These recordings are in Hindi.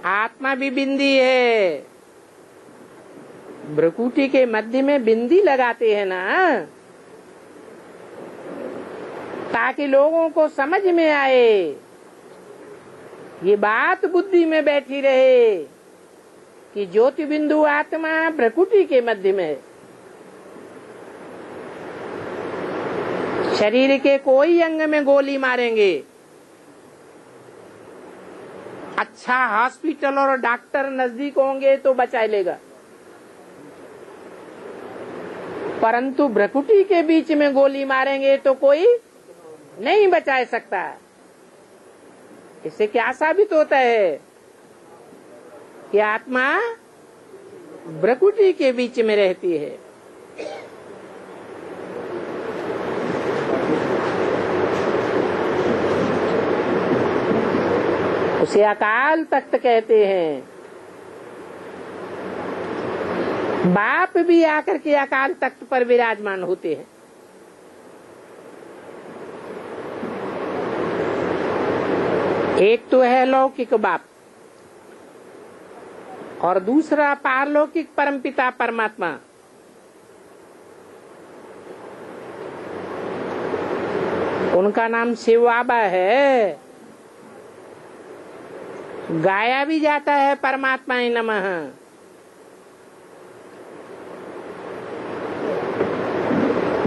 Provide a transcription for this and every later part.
आत्मा भी बिंदी है। भ्रुकुटी के मध्य में बिंदी लगाते हैं ना, ताकि लोगों को समझ में आए, ये बात बुद्धि में बैठी रहे कि ज्योति बिंदु आत्मा भ्रुकुटी के मध्य में है। शरीर के कोई अंग में गोली मारेंगे, अच्छा हॉस्पिटल और डॉक्टर नजदीक होंगे तो बचा लेगा, परंतु भ्रुकुटी के बीच में गोली मारेंगे तो कोई नहीं बचा सकता। इससे क्या साबित होता है कि आत्मा भ्रुकुटी के बीच में रहती है। उसे अकाल तख्त कहते हैं। बाप भी आकर के अकाल तख्त पर विराजमान होते हैं। एक तो है लौकिक बाप और दूसरा पारलौकिक परमपिता परमात्मा। उनका नाम शिव बाबा है। गाया भी जाता है परमात्माय नमः।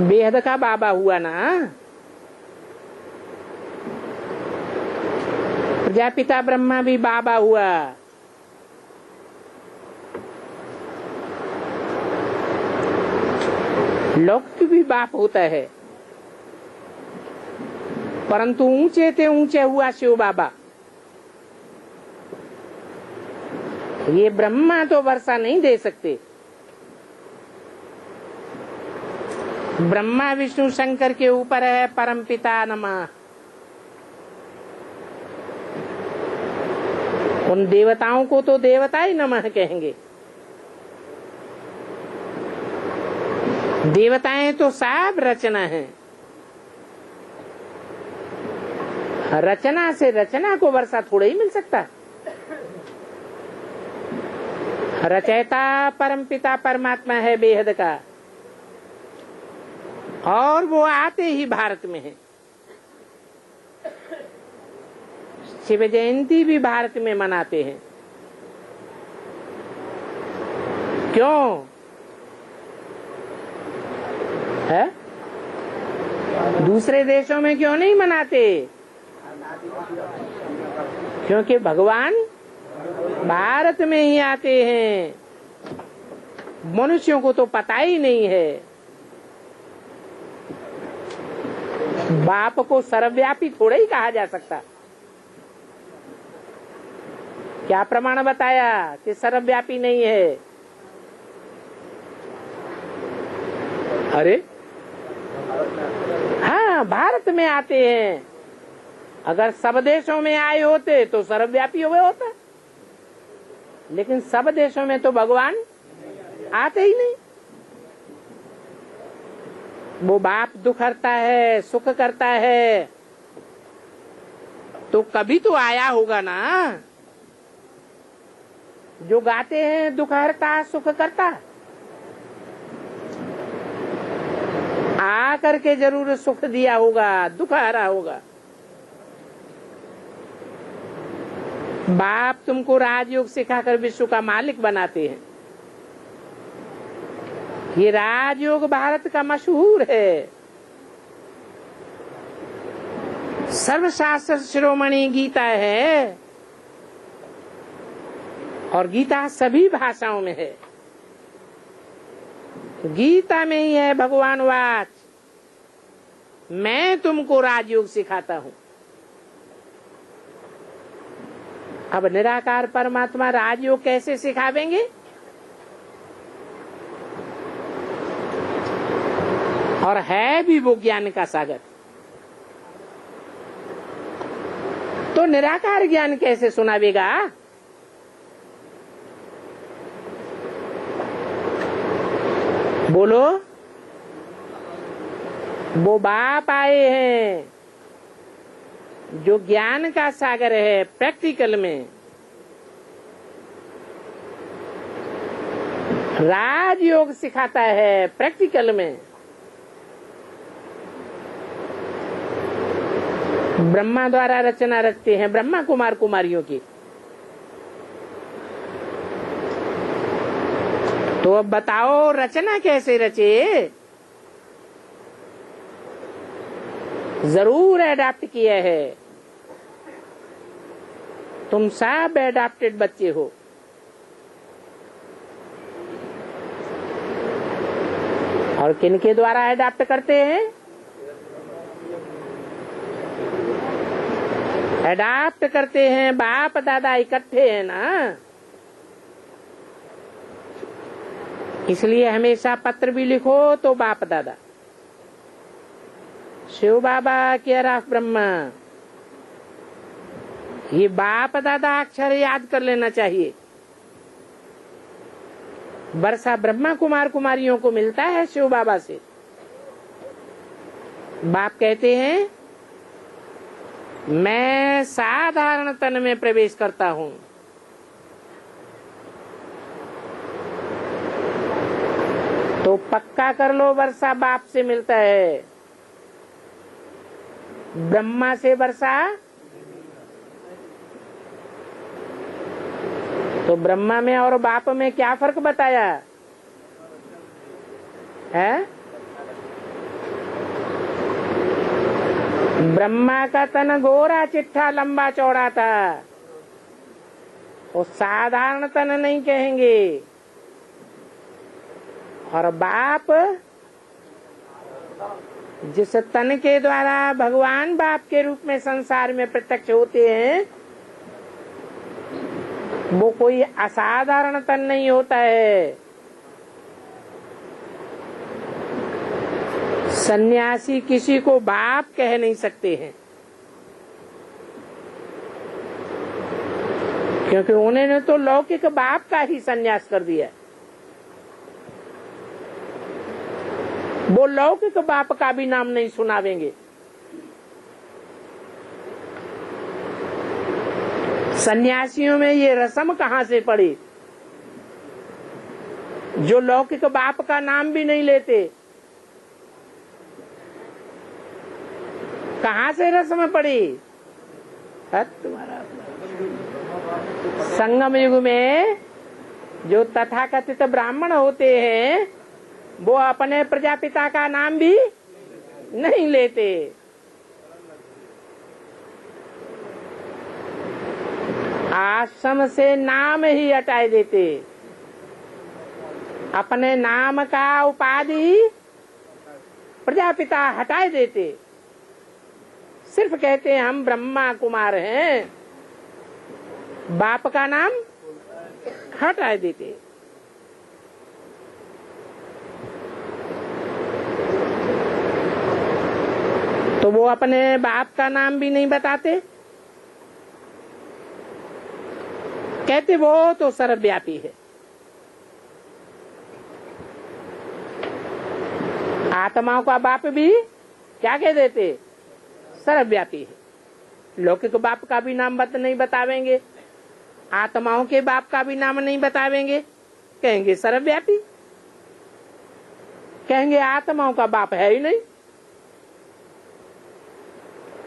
बेहद का बाबा हुआ ना, प्रजापिता ब्रह्मा भी बाबा हुआ। लौकिक भी बाप होता है, परंतु ऊंचे से ऊंचे हुआ शिव बाबा। ये ब्रह्मा तो वर्षा नहीं दे सकते। ब्रह्मा विष्णु शंकर के ऊपर है परमपिता नमः। उन देवताओं को तो देवता ही नमः कहेंगे। देवताएं तो सब रचना है। रचना से रचना को वर्षा थोड़ा ही मिल सकता। रचयिता परमपिता परमात्मा है बेहद का, और वो आते ही भारत में है। शिव जयंती भी भारत में मनाते हैं। क्यों है? दूसरे देशों में क्यों नहीं मनाते? क्योंकि भगवान भारत में ही आते हैं। मनुष्यों को तो पता ही नहीं है। बाप को सर्वव्यापी थोड़ा ही कहा जा सकता। क्या प्रमाण बताया कि सर्वव्यापी नहीं है? अरे हाँ, भारत में आते हैं। अगर सब देशों में आए होते तो सर्वव्यापी हुए होता, लेकिन सब देशों में तो भगवान आते ही नहीं। वो बाप दुख करता है, सुख करता है, तो कभी तो आया होगा ना। जो गाते हैं दुख हरता सुख करता, आ करके जरूर सुख दिया होगा, दुख हरा होगा। बाप तुमको राजयोग सिखाकर विश्व का मालिक बनाते हैं। ये राजयोग भारत का मशहूर है। सर्वशास्त्र शिरोमणि गीता है, और गीता सभी भाषाओं में है। गीता में ही है भगवान वाच, मैं तुमको राजयोग सिखाता हूँ। अब निराकार परमात्मा राजयोग कैसे सिखावेंगे? और है भी वो ज्ञान का सागर, तो निराकार ज्ञान कैसे सुनावेगा? बोलो। वो बाप आए हैं जो ज्ञान का सागर है। प्रैक्टिकल में राजयोग सिखाता है प्रैक्टिकल में। ब्रह्मा द्वारा रचना रचते हैं ब्रह्मा कुमार कुमारियों की। तो अब बताओ रचना कैसे रचे? जरूर एडाप्ट किया है। तुम सब एडाप्टेड बच्चे हो। और किनके द्वारा एडाप्ट करते हैं? एडाप्ट करते हैं बाप दादा इकट्ठे हैं ना, इसलिए हमेशा पत्र भी लिखो तो बाप दादा, शिव बाबा केयर ऑफ ब्रह्मा, ये बाप दादा अक्षर याद कर लेना चाहिए। वर्षा ब्रह्मा कुमार कुमारियों को मिलता है शिव बाबा से। बाप कहते हैं मैं साधारण तन में प्रवेश करता हूं। तो पक्का कर लो वर्षा बाप से मिलता है, ब्रह्मा से वर्षा। तो ब्रह्मा में और बाप में क्या फर्क बताया है? ब्रह्मा का तन गोरा चिट्ठा लंबा चौड़ा था, वो साधारण तन नहीं कहेंगे। और बाप जिस तन के द्वारा भगवान बाप के रूप में संसार में प्रत्यक्ष होते हैं, वो कोई असाधारण तन नहीं होता है। सन्यासी किसी को बाप कह नहीं सकते हैं, क्योंकि उन्होंने तो लौकिक बाप का ही सन्यास कर दिया। वो लौकिक बाप का भी नाम नहीं सुनावेंगे। सन्यासियों में ये रस्म कहाँ से पड़ी जो लौकिक बाप का नाम भी नहीं लेते? कहाँ से रस्म पड़ी? तुम्हारा संगम युग में जो तथाकथित ब्राह्मण होते हैं वो अपने प्रजापिता का नाम भी नहीं लेते। आश्रम से नाम ही हटाए देते, अपने नाम का उपाधि प्रजापिता हटाए देते। सिर्फ कहते हैं हम ब्रह्मा कुमार हैं, बाप का नाम हटाए देते। तो वो अपने बाप का नाम भी नहीं बताते, कहते वो तो सर्वव्यापी है। आत्माओं का बाप भी क्या कह देते? सर्वव्यापी है। लौकिक बाप का भी नाम नहीं बतावेंगे, आत्माओं के बाप का भी नाम नहीं बतावेंगे, कहेंगे सर्वव्यापी। कहेंगे आत्माओं का बाप है ही नहीं,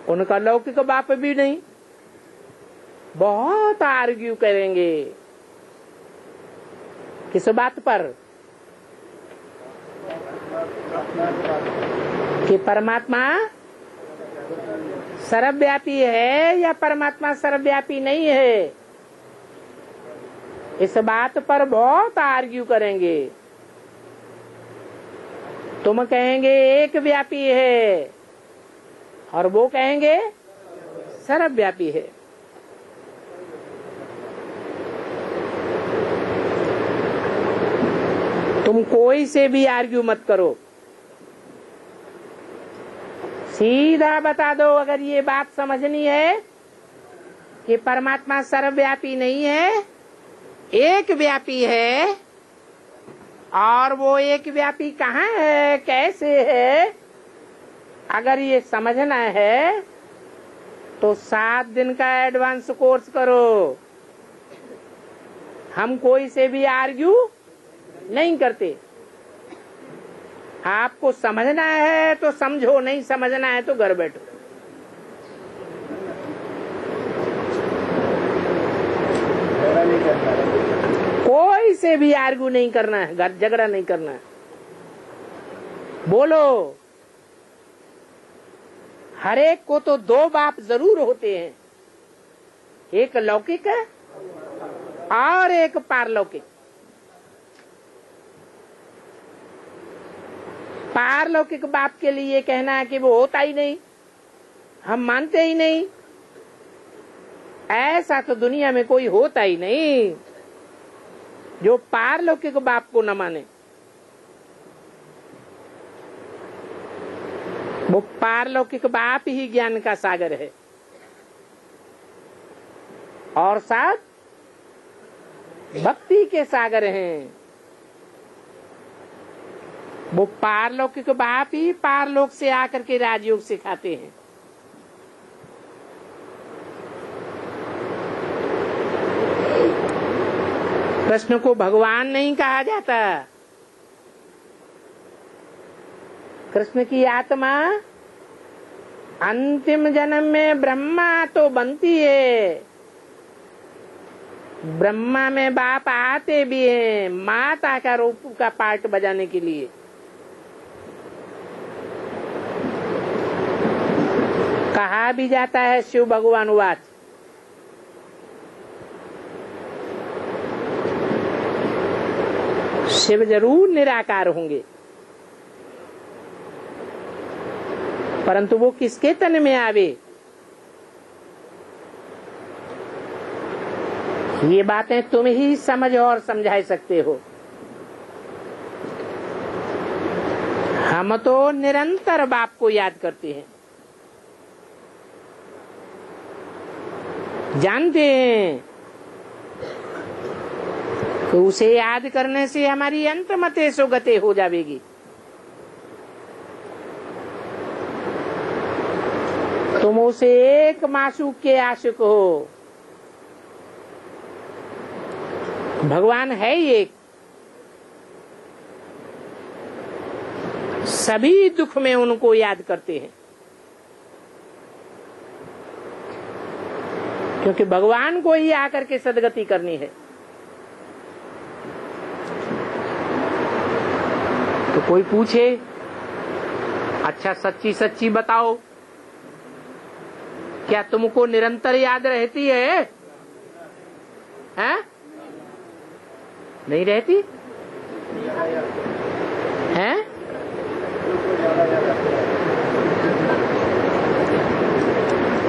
उनका लौकिक बाप भी नहीं। बहुत आर्ग्यू करेंगे किस बात पर? कि परमात्मा सर्वव्यापी है या परमात्मा सर्वव्यापी नहीं है। इस बात पर बहुत आर्ग्यू करेंगे। तुम कहेंगे एक व्यापी है और वो कहेंगे सर्वव्यापी है। तुम कोई से भी आर्ग्यू मत करो, सीधा बता दो अगर ये बात समझनी है कि परमात्मा सर्वव्यापी नहीं है, एक व्यापी है। और वो एक व्यापी कहाँ है, कैसे है, अगर ये समझना है तो 7 दिन का एडवांस कोर्स करो। हम कोई से भी आर्ग्यू नहीं करते। आपको समझना है तो समझो, नहीं समझना है तो घर बैठो। कोई से भी आर्गू नहीं करना है, झगड़ा नहीं करना है। बोलो। हर एक को तो दो बाप जरूर होते हैं, एक लौकिक है और एक पारलौकिक। पारलौकिक बाप के लिए कहना है कि वो होता ही नहीं, हम मानते ही नहीं, ऐसा तो दुनिया में कोई होता ही नहीं जो पारलौकिक बाप को न माने। वो पारलौकिक बाप ही ज्ञान का सागर है और साथ भक्ति के सागर हैं। वो पारलौकिक बाप ही पारलोक से आकर के राजयोग सिखाते हैं। कृष्ण को भगवान नहीं कहा जाता। कृष्ण की आत्मा अंतिम जन्म में ब्रह्मा तो बनती है, ब्रह्मा में बाप आते भी हैं माता का रूप का पार्ट बजाने के लिए। कहा भी जाता है शिव भगवान वाच, शिव जरूर निराकार होंगे, परंतु वो किसके तन में आवे, ये बातें तुम ही समझ और समझा सकते हो। हम तो निरंतर बाप को याद करते हैं, जानते हैं तो उसे याद करने से हमारी अंतमते सुगते हो जाएगी। तुम उसे एक मासूक के आशिक हो। भगवान है ही एक, सभी दुख में उनको याद करते हैं, क्योंकि भगवान को ही आकर के सदगति करनी है। तो कोई पूछे, अच्छा सच्ची सच्ची बताओ, क्या तुमको निरंतर याद रहती है? हैं? नहीं रहती हैं?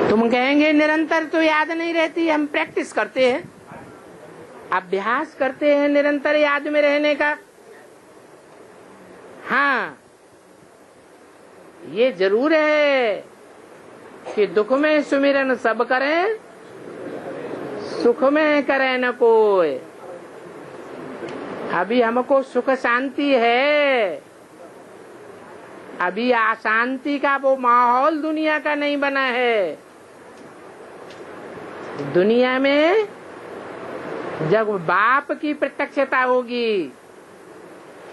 तुम कहेंगे निरंतर तो याद नहीं रहती, हम प्रैक्टिस करते हैं, अभ्यास करते हैं निरंतर याद में रहने का। हाँ, ये जरूर है कि दुख में सुमिरन सब करें, सुख में करे न कोई। अभी हमको सुख शांति है, अभी अशांति का वो माहौल दुनिया का नहीं बना है। दुनिया में जब बाप की प्रत्यक्षता होगी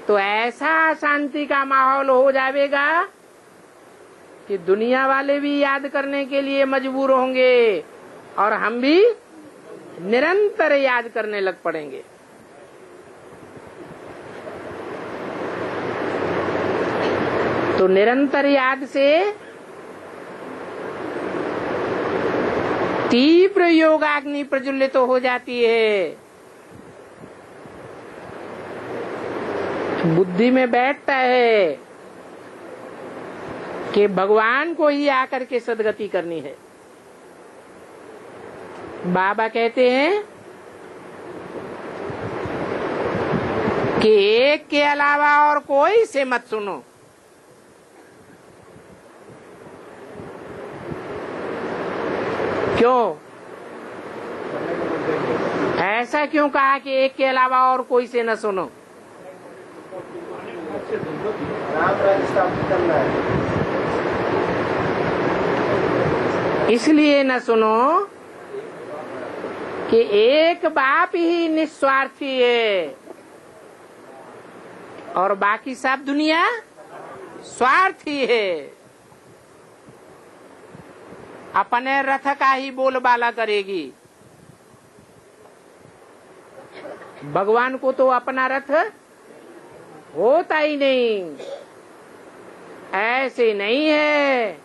तो ऐसा अशांति का माहौल हो जाएगा कि दुनिया वाले भी याद करने के लिए मजबूर होंगे और हम भी निरंतर याद करने लग पड़ेंगे। तो निरंतर याद से तीव्र योगाग्नि प्रज्वलित हो जाती है, बुद्धि में बैठता है कि भगवान को ही आकर के सदगति करनी है। बाबा कहते हैं कि एक के अलावा और कोई से मत सुनो। क्यों? ऐसा क्यों कहा कि एक के अलावा और कोई से न सुनो? इसलिए न सुनो कि एक बाप ही निस्वार्थी है, और बाकी सब दुनिया स्वार्थी है। अपने रथ का ही बोलबाला करेगी। भगवान को तो अपना रथ होता ही नहीं। ऐसे नहीं है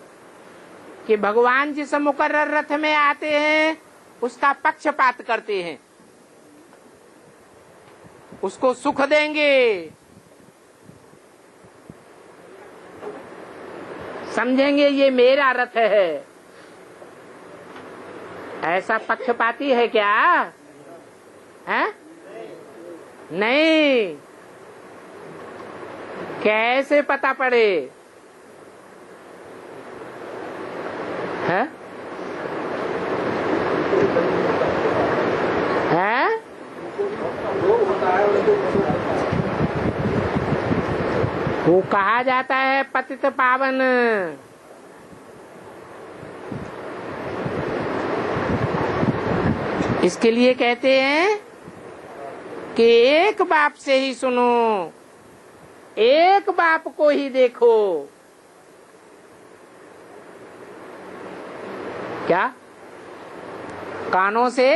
कि भगवान जिस मुकर्रर रथ में आते हैं उसका पक्षपात करते हैं, उसको सुख देंगे, समझेंगे ये मेरा रथ है। ऐसा पक्षपाती है क्या? है? नहीं। कैसे पता पड़े? है? है? वो कहा जाता है पतित पावन। इसके लिए कहते हैं कि एक बाप से ही सुनो, एक बाप को ही देखो। क्या? कानों से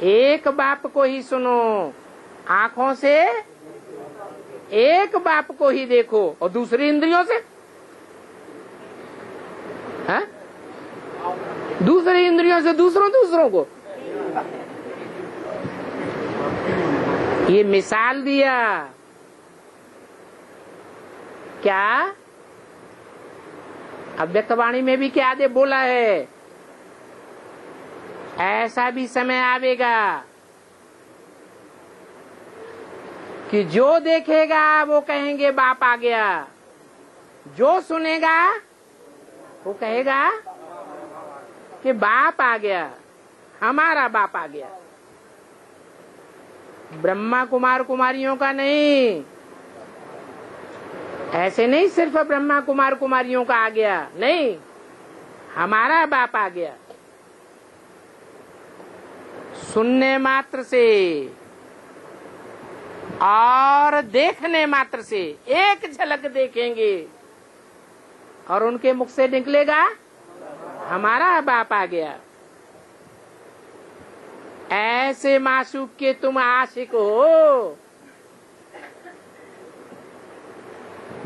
एक बाप को ही सुनो, आंखों से एक बाप को ही देखो, और दूसरी इंद्रियों से है? दूसरी इंद्रियों से दूसरों को। ये मिसाल दिया क्या? अव्यक्तवाणी में भी क्या दे बोला है? ऐसा भी समय आवेगा कि जो देखेगा वो कहेंगे बाप आ गया, जो सुनेगा वो कहेगा कि बाप आ गया, हमारा बाप आ गया। ब्रह्मा कुमार कुमारियों का नहीं, ऐसे नहीं सिर्फ ब्रह्मा कुमार कुमारियों का आ गया, नहीं, हमारा बाप आ गया। सुनने मात्र से और देखने मात्र से, एक झलक देखेंगे और उनके मुख से निकलेगा हमारा बाप आ गया। ऐसे मासूक के तुम आशिक हो।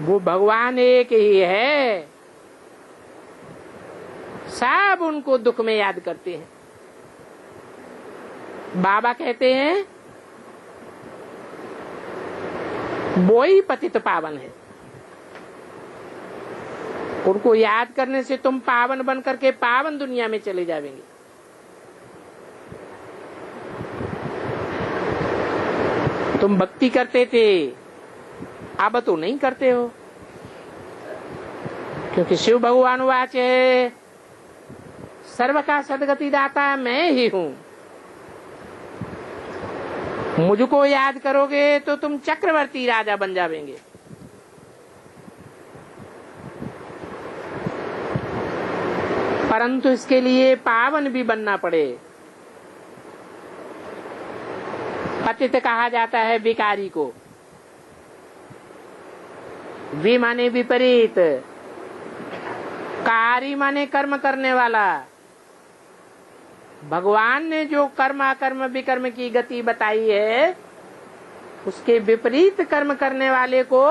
वो भगवान एक ही है, सब उनको दुख में याद करते हैं। बाबा कहते हैं वो ही पतित पावन है। उनको याद करने से तुम पावन बन करके पावन दुनिया में चले जाएंगे। तुम भक्ति करते थे, अब तो नहीं करते हो, क्योंकि शिव भगवान वाच है, सर्व का सदगति दाता मैं ही हूँ। मुझको याद करोगे तो तुम चक्रवर्ती राजा बन जाएंगे। परंतु इसके लिए पावन भी बनना पड़े। पतित कहा जाता है भिखारी को। वि माने विपरीत, कारी माने कर्म करने वाला। भगवान ने जो कर्म अकर्म विकर्म की गति बताई है, उसके विपरीत कर्म करने वाले को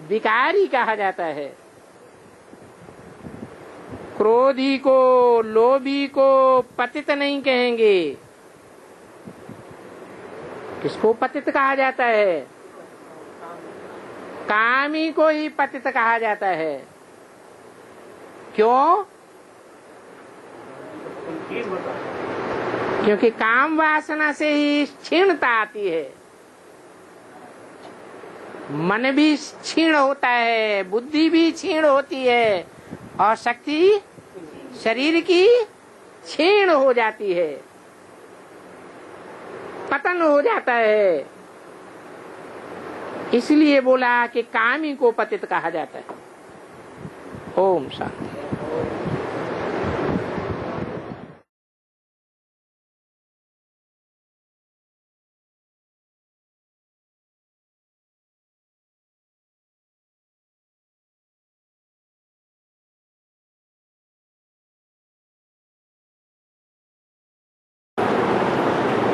भिखारी कहा जाता है। क्रोधी को, लोभी को पतित नहीं कहेंगे। किसको पतित कहा जाता है? कामी को ही पतित कहा जाता है। क्यों? क्योंकि काम वासना से ही क्षीणता आती है। मन भी क्षीण होता है, बुद्धि भी क्षीण होती है, और शक्ति शरीर की क्षीण हो जाती है, पतन हो जाता है। इसलिए बोला कि कामी को पतित कहा जाता है। ओम शांति।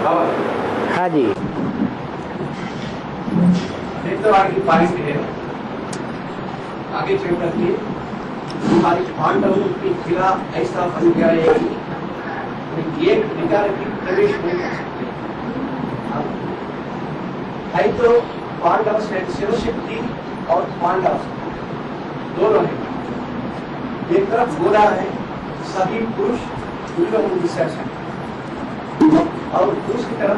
हाँ जी। तो आगे बारिश है, आगे चल करके हमारे पांडवों की किला ऐसा बन गया है कि एक विकार की प्रवेश नहीं कर सकते। है तो पांडव शिवशक्ति और पांडव दोनों है। एक तरफ गोरा है, सभी पुरुष विशेष है, और दूसरी तरफ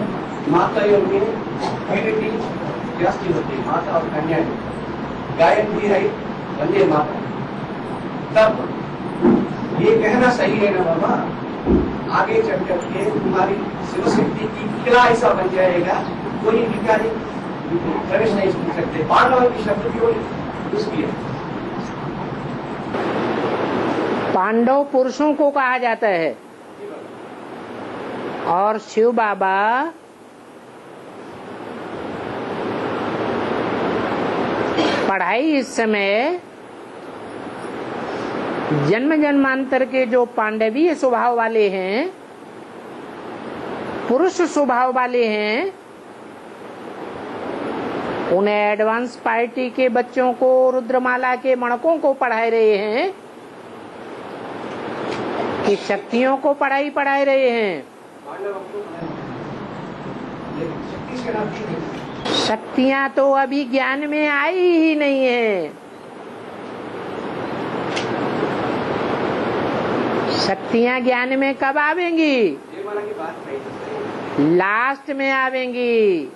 माता योगी ट्रिनिटी व्यस्ती होती है, माता और कन्या गायत्री है, वंदे माता। तब ये कहना सही है ना बाबा, आगे चल करके तुम्हारी शिवशक्ति की किला ऐसा बन जाएगा, कोई विकारी प्रवेश नहीं कर सकते। पांडव की शब्द की उसकी है। पांडव पुरुषों को कहा जाता है और शिव बाबा पढ़ाई इस समय जन्म जन्मांतर के जो पांडवीय स्वभाव वाले हैं, पुरुष स्वभाव वाले हैं, उन्हें एडवांस पार्टी के बच्चों को, रुद्रमाला के मणकों को पढ़ा रहे हैं कि शक्तियों को पढ़ा रहे हैं। शक्तियां तो अभी ज्ञान में आई ही नहीं है। शक्तियां ज्ञान में कब आवेंगी? लास्ट में आवेंगी।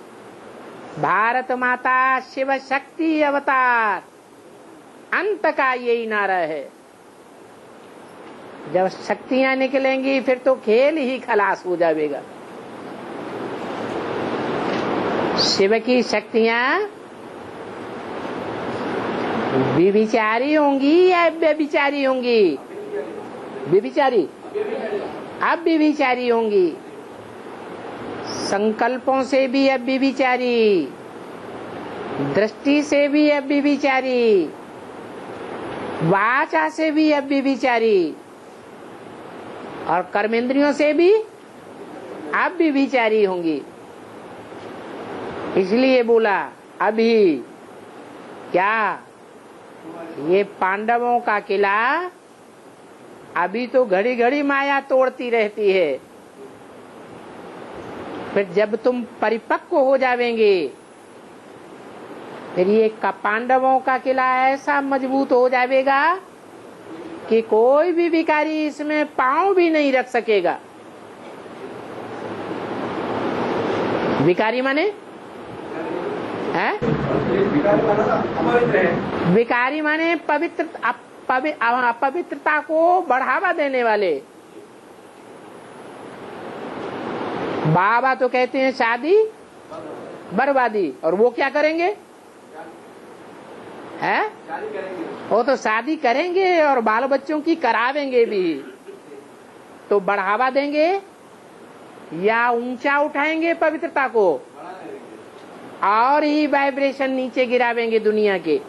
भारत माता शिव शक्ति अवतार, अंत का यही नारा है। जब शक्तियां निकलेंगी फिर तो खेल ही खलास हो जाएगा। शिव की शक्तियां विभिचारी होंगी या व्यभिचारी होंगी? विभिचारी, अब विभिचारी होंगी। संकल्पों से भी अब विभिचारी, दृष्टि से भी अब विभिचारी, वाचा से भी अब विभिचारी, और कर्मेंद्रियों से भी अब विभिचारी होंगी। इसलिए बोला अभी क्या ये पांडवों का किला अभी तो घड़ी घड़ी माया तोड़ती रहती है, फिर जब तुम परिपक्व हो जावेंगे फिर ये पांडवों का किला ऐसा मजबूत हो जाएगा कि कोई भी विकारी इसमें पांव भी नहीं रख सकेगा। विकारी माने है? विकारी माने पवित्र, अपवित्रता को बढ़ावा देने वाले। बाबा तो कहते हैं शादी बर्बादी, और वो क्या करेंगे? है? वो तो शादी करेंगे और बाल बच्चों की करावेंगे भी। तो बढ़ावा देंगे या ऊंचा उठाएंगे पवित्रता को और ही वाइब्रेशन नीचे गिरावेंगे दुनिया के।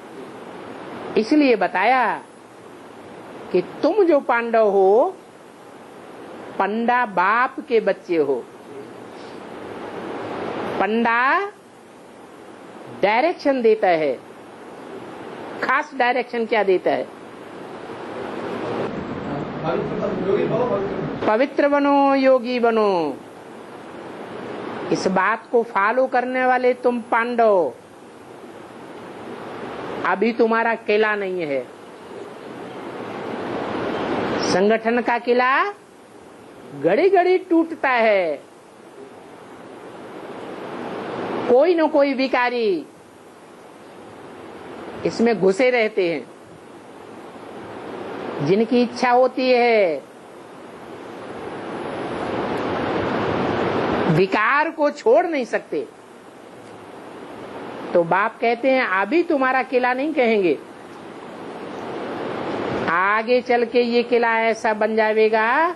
इसलिए बताया कि तुम जो पांडव हो, पंडा बाप के बच्चे हो। पंडा डायरेक्शन देता है। खास डायरेक्शन क्या देता है? पवित्र बनो, योगी बनो। इस बात को फॉलो करने वाले तुम पांडव, अभी तुम्हारा किला नहीं है। संगठन का किला घड़ी घड़ी टूटता है। कोई न कोई विकारी इसमें घुसे रहते हैं, जिनकी इच्छा होती है विकार को छोड़ नहीं सकते। तो बाप कहते हैं अभी तुम्हारा किला नहीं कहेंगे, आगे चल के ये किला ऐसा बन जाएगा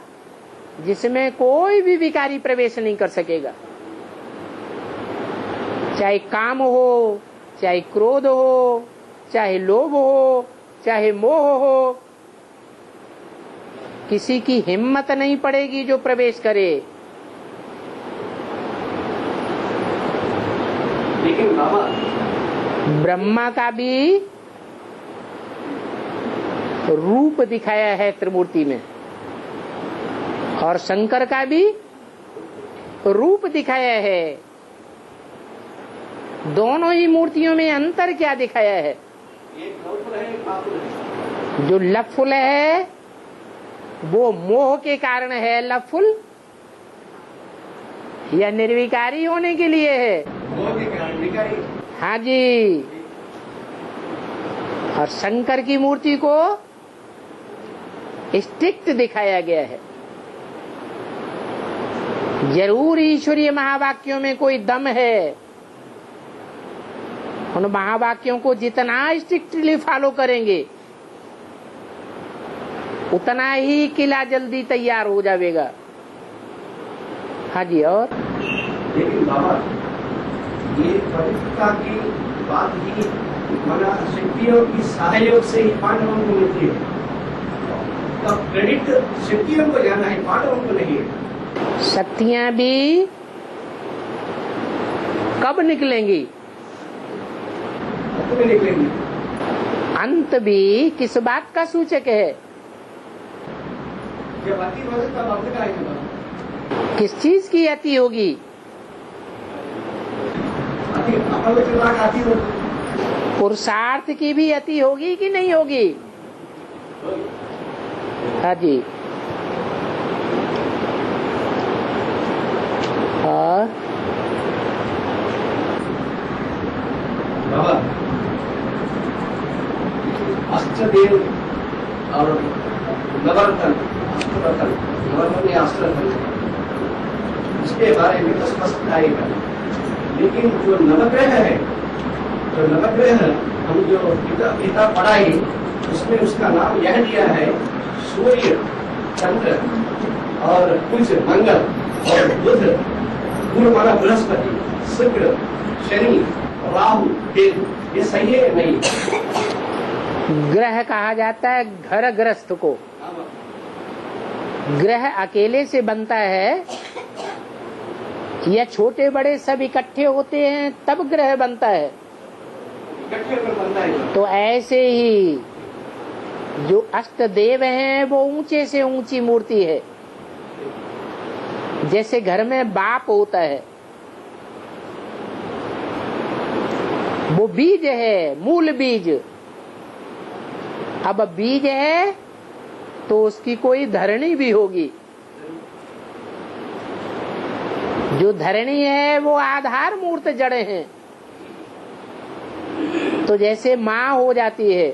जिसमें कोई भी विकारी प्रवेश नहीं कर सकेगा। चाहे काम हो, चाहे क्रोध हो, चाहे लोभ हो, चाहे मोह हो, किसी की हिम्मत नहीं पड़ेगी जो प्रवेश करे। ब्रह्मा का भी रूप दिखाया है त्रिमूर्ति में और शंकर का भी रूप दिखाया है। दोनों ही मूर्तियों में अंतर क्या दिखाया है? एक लवफुल है, एक पापुल है। जो लफुल है वो मोह के कारण है लफुल या निर्विकारी होने के लिए है? मोह के कारण विकारी। हाँ जी। और शंकर की मूर्ति को स्ट्रिक्ट दिखाया गया है। जरूर ईश्वरीय महावाक्यों में कोई दम है। उन महावाक्यों को जितना स्ट्रिक्टली फॉलो करेंगे उतना ही किला जल्दी तैयार हो जाएगा। हाँ जी। और लेकिन बाबा ये पवित्रता की बात ही माना शक्तियों की सहयोग से ही पांडवों को मिलती है। तो क्रेडिट शक्तियों को जाना है, पांडवों को नहीं है। शक्तियां भी कब निकलेंगी? तो निकलेंगी। अंत भी किस बात का सूचक है? जब अति होगा तब अंत का आएगा। किस चीज की अति होगी? अति अपवित्रता का अति होगा। पुरुषार्थ की भी अति होगी कि नहीं होगी? हाँ जी। और बाबा अष्टदेव और नवरत्न, नवरत्न या अष्टरत्न, इसके बारे में तो स्पष्ट आएगा। लेकिन जो नवग्रह है, जो नवग्रह हम जो गीता पढ़ाई उसमें उसका नाम यह दिया है सूर्य, चंद्र और कुछ मंगल और बुध, गुरु माना बृहस्पति, शुक्र, शनि, राहु, केतु, ये सही है नहीं? ग्रह कहा जाता है घर ग्रस्त को। ग्रह अकेले से बनता है या छोटे बड़े सब इकट्ठे होते हैं तब ग्रह बनता है? इकट्ठे होकर बनता है। तो ऐसे ही जो अष्ट देव हैं वो ऊंचे से ऊंची मूर्ति है। जैसे घर में बाप होता है, वो बीज है, मूल बीज। अब बीज है तो उसकी कोई धरणी भी होगी। जो धरणी है वो आधार मूर्त जड़े हैं। तो जैसे माँ हो जाती है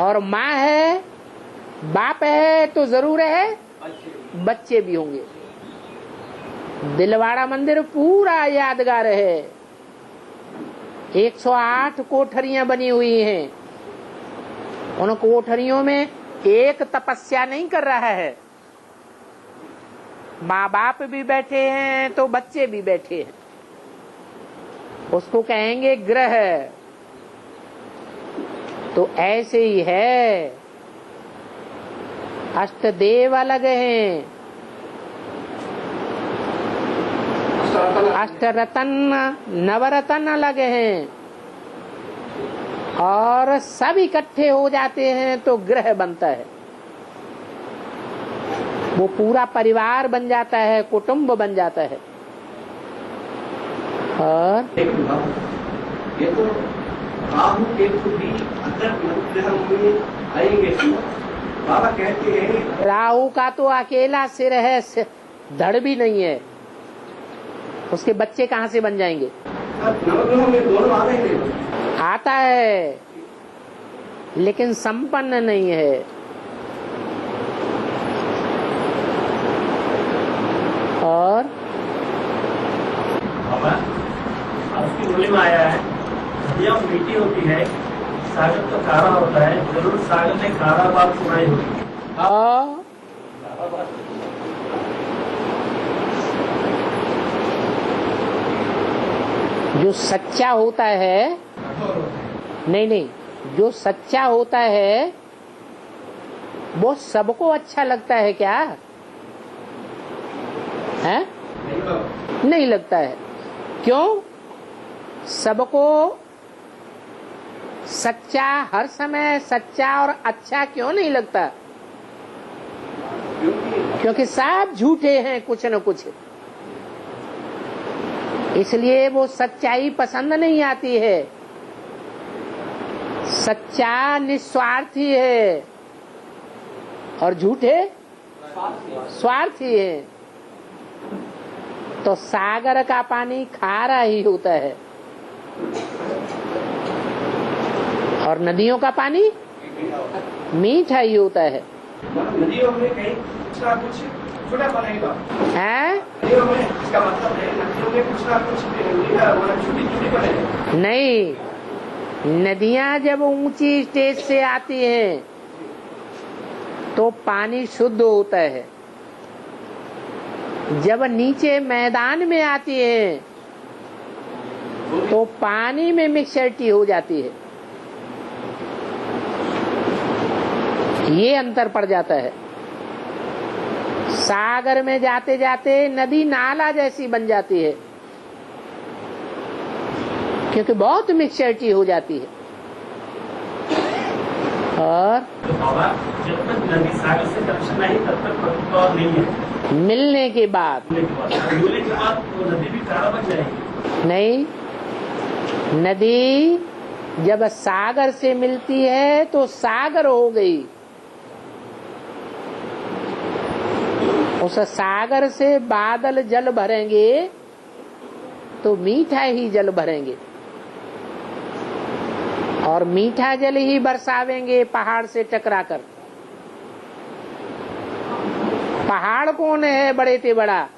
और माँ है, बाप है, तो जरूर है बच्चे भी होंगे। दिलवाड़ा मंदिर पूरा यादगार है। 108 कोठरियां बनी हुई हैं। उन कोठरियों में एक तपस्या नहीं कर रहा है। माँ बाप भी बैठे हैं तो बच्चे भी बैठे हैं। उसको कहेंगे ग्रह। तो ऐसे ही है, अष्टदेव अलग हैं, अष्टरतन नवरतन अलग हैं, और सब इकट्ठे हो जाते हैं तो ग्रह बनता है। वो पूरा परिवार बन जाता है, कुटुंब बन जाता है। और ये तो राहु केतु भी अंदर में आएंगे। बाबा कहते हैं राहु का तो अकेला सिर है, धड़ भी नहीं है। उसके बच्चे कहाँ से बन जाएंगे? नवग्रहों में दोनों आ रहे हैं। आता है लेकिन संपन्न नहीं है। और उसकी बोली में आया है, नदियाँ मीठी होती है, सागर तो खारा होता है। जरूर सागर ने खारा बात सुनाई होगी। जो सच्चा होता है, नहीं, जो सच्चा होता है वो सबको अच्छा लगता है क्या? है? नहीं लगता है। क्यों? सबको सच्चा, हर समय सच्चा और अच्छा क्यों नहीं लगता? क्योंकि सब झूठे हैं कुछ न कुछ, इसलिए वो सच्चाई पसंद नहीं आती है। सच्चा निस्वार्थी है और झूठे स्वार्थी है। तो सागर का पानी खारा ही होता है और नदियों का पानी मीठा ही होता है। नदियों में कहीं कुछ ना कुछ छोटा बनेगा है? नदियों में, इसका मतलब है नदियों में कुछ ना कुछ छोटी छोटी बनेगा। नहीं, नदियां जब ऊंची स्टेज से आती हैं तो पानी शुद्ध होता है। जब नीचे मैदान में आती है तो पानी में मिक्सचरिटी हो जाती है। ये अंतर पड़ जाता है। सागर में जाते जाते नदी नाला जैसी बन जाती है क्योंकि बहुत मिक्सचरिटी हो जाती है। और बाबा जब तक नदी सागर से कनेक्शन नहीं तब तक प्रभुत्व और नहीं है। मिलने के बाद मिलने के बाद वो नदी भी खारा बन जाएगी। नहीं, नदी जब सागर से मिलती है तो सागर हो गई। उस सागर से बादल जल भरेंगे तो मीठा ही जल भरेंगे और मीठा जल ही बरसावेंगे पहाड़ से टकराकर। पहाड़ कौन है बड़े से बड़ा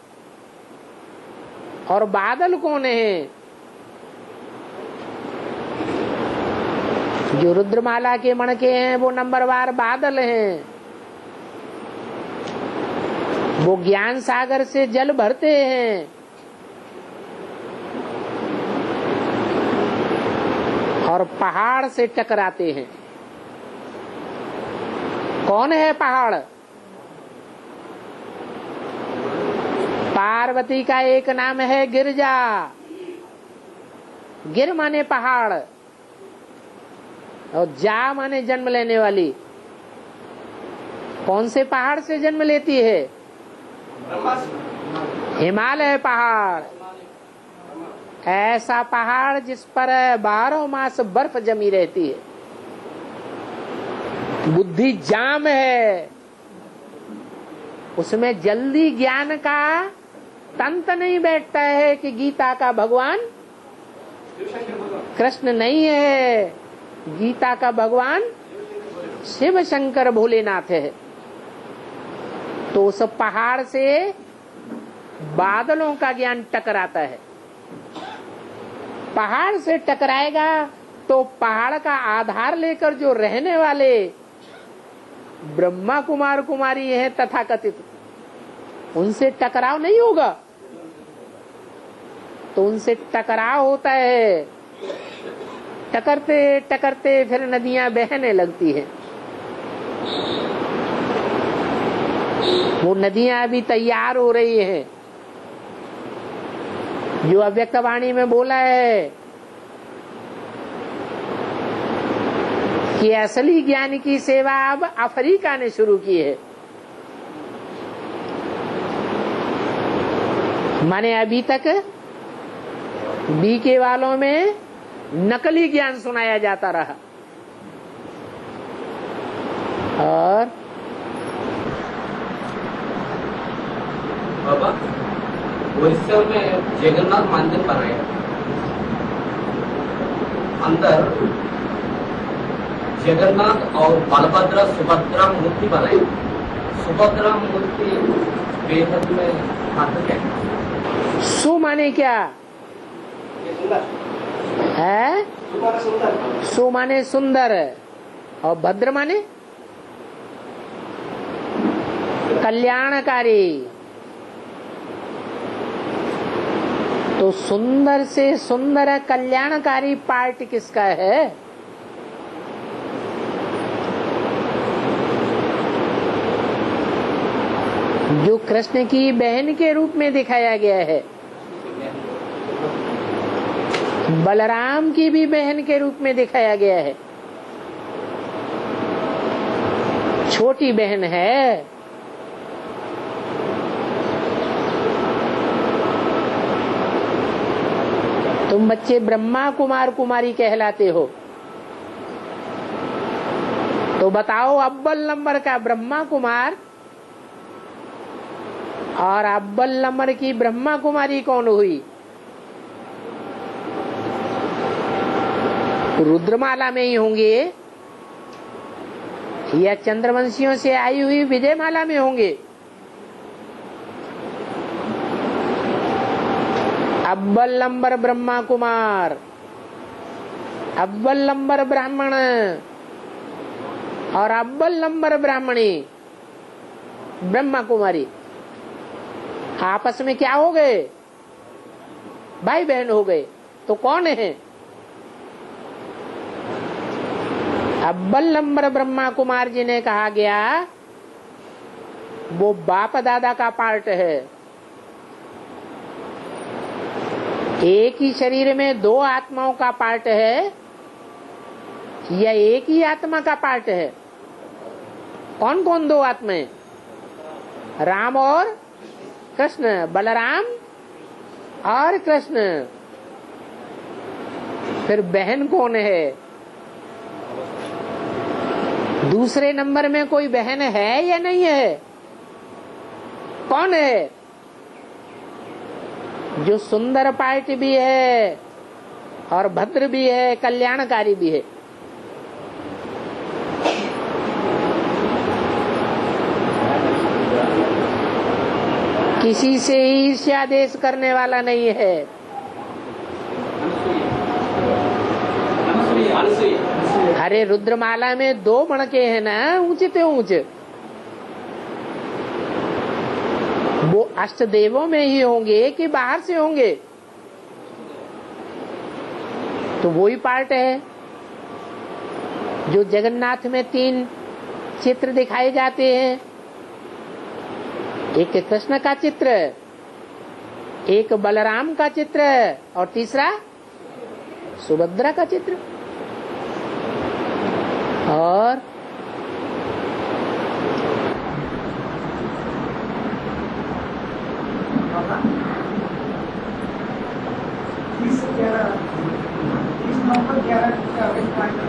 और बादल कौन है? जो रुद्रमाला के मणके हैं वो नंबरवार बादल हैं। वो ज्ञान सागर से जल भरते हैं और पहाड़ से टकराते हैं। कौन है पहाड़? पार्वती का एक नाम है गिरजा। गिर माने पहाड़ और जा माने जन्म लेने वाली। कौन से पहाड़ से जन्म लेती है? हिमालय पहाड़। ऐसा पहाड़ जिस पर 12 मास बर्फ जमी रहती है। बुद्धि जाम है, उसमें जल्दी ज्ञान का तंत नहीं बैठता है कि गीता का भगवान कृष्ण नहीं है, गीता का भगवान शिव शंकर भोलेनाथ है। तो उस पहाड़ से बादलों का ज्ञान टकराता है। पहाड़ से टकराएगा तो पहाड़ का आधार लेकर जो रहने वाले ब्रह्मा कुमार कुमारी हैं तथाकथित, उनसे टकराव नहीं होगा। तो उनसे टकराव होता है। टकरते टकरते फिर नदियां बहने लगती हैं। वो नदियां अभी तैयार हो रही हैं। जो अव्यक्त वाणी में बोला है कि असली ज्ञान की सेवा अब अफ्रीका ने शुरू की है। माने अभी तक बीके वालों में नकली ज्ञान सुनाया जाता रहा और बाबा उड़ीसा में जगन्नाथ मंदिर बनाया, अंदर जगन्नाथ और बलभद्र सुभद्रा मूर्ति बनाई। सुभद्रा मूर्ति बेहद में घातक है। सु माने क्या है? सु माने सुंदर और भद्र माने कल्याणकारी। तो सुंदर से सुंदर कल्याणकारी पार्ट किसका है? जो कृष्ण की बहन के रूप में दिखाया गया है। बलराम की भी बहन के रूप में दिखाया गया है, छोटी बहन है। तुम बच्चे ब्रह्मा कुमार कुमारी कहलाते हो, तो बताओ अव्वल नंबर का ब्रह्मा कुमार और अव्वल नंबर की ब्रह्मा कुमारी कौन हुई? रुद्रमाला में ही होंगे या चंद्रवंशियों से आई हुई विजयमाला में होंगे? अव्वल नंबर ब्रह्मा कुमार, अव्वल नंबर ब्राह्मण और अव्वल नंबर ब्राह्मणी ब्रह्मा कुमारी आपस में क्या हो गए? भाई बहन हो गए। तो कौन है? अव्वल नंबर ब्रह्मा कुमार जिन्हें कहा गया वो बाप दादा का पार्ट है। एक ही शरीर में दो आत्माओं का पार्ट है या एक ही आत्मा का पार्ट है? कौन कौन दो आत्माएं? राम और कृष्ण, बलराम और कृष्ण। फिर बहन कौन है? दूसरे नंबर में कोई बहन है या नहीं है? कौन है? जो सुंदर पार्ट भी है और भद्र भी है, कल्याणकारी भी है। किसी से ईर्ष्या देश करने वाला नहीं है। अरे रुद्रमाला में दो मणके हैं ना, ऊंचे ते ऊंचे। वो अष्ट देवों में ही होंगे कि बाहर से होंगे? तो वही पार्ट है जो जगन्नाथ में 3 चित्र दिखाए जाते हैं। एक कृष्ण का चित्र, एक बलराम का चित्र और तीसरा सुभद्रा का चित्र। और